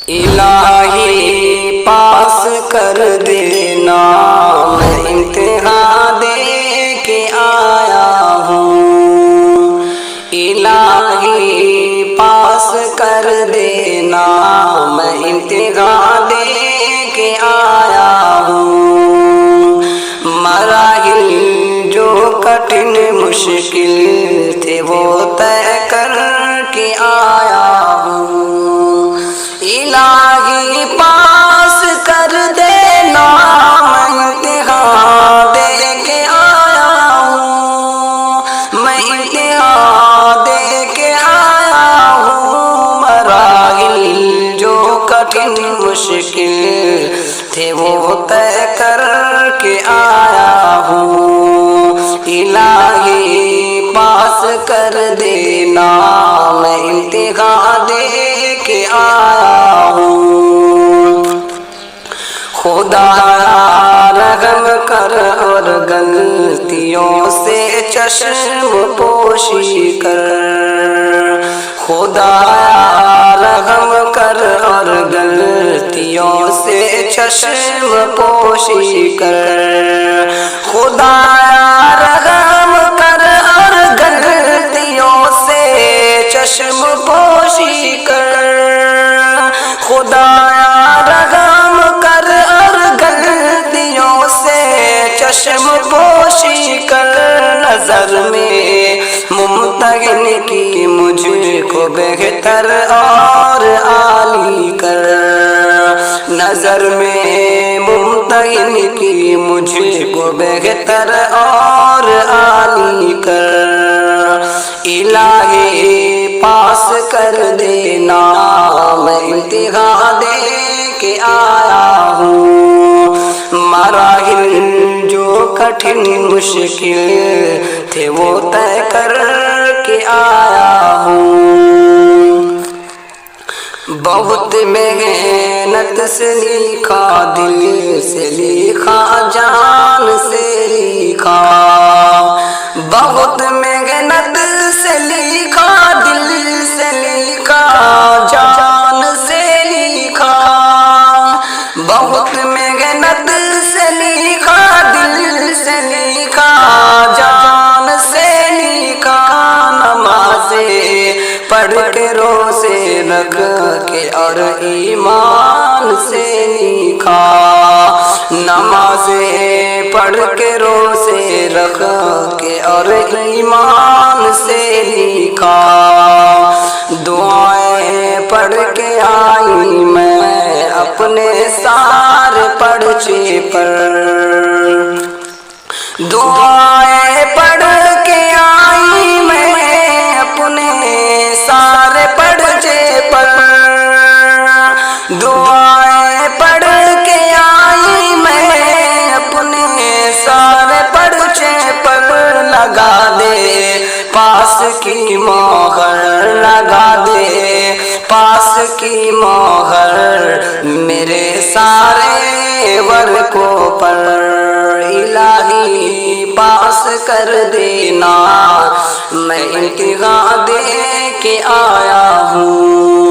الہی پاس کر دینا، میں امتحان دے کے آیا ہوں۔ الہی پاس کر دینا، میں امتحان دے کے آیا ہوں۔ مراحل جو کٹھن مشکل تھے وہ طے کر کے آیا ہوں۔ الہی پاس کر دینا، میں امتحان دے کے آیا ہوں۔ میں امتحان دے کے آیا ہوں۔ مراحل جو کٹھن مشکل تھے وہ طے کر کے آیا ہوں۔ الہی پاس کر دینا، میں امتحان دے کے آیا ہوں۔ خدا رحم کر اور غلطیوں سے چشم پوشی کر۔ خدا رحم کر اور غلطیوں سے چشم پوشی کر۔ خدا رحم کر اور غلطیوں سے چشم پوشی کر۔ خدا رحم کر اور غلطیوں سے چشم پوشی کر۔ نظر میں ممتحن کی مجھ کو بہتر اور عالی کر۔ نظر میں ممتحن کی مجھ کو بہتر اور عالی کر۔ الہی پاس کر دینا، میں امتحان دے کے آیا ہوں۔ مراحل جو کٹھن مشکل تھے وہ طے کر کے آیا ہوں۔ بہت محنت سے لکھا، دل سے لکھا، جان سے لکھا۔ بہت محنت سے لکھا، دل سے لکھا، جان سے لکھا۔ بہت محنت سے لکھا، دل سے لکھا، جان سے لکھا۔ نمازیں پڑھ کے روزے رکھ کے اور ایمان سے لکھا۔ نمازیں پڑھ کے روزے رکھ کے اور ایمان سے لکھا۔ دعائیں پڑھ کے آئی میں اپنے سارے پرچے پر۔ دعائیں پڑھ کے آئی میں اپنے سارے پرچے پر۔ دعائیں پڑھ کے آئی میں اپنے سارے پرچے پر۔ لگا دے پاس کی مہر، لگا دے پاس کی مہر میرے سارے ورقوں پر۔ الہی پاس کر دینا، میں امتحان دے کے آیا ہوں۔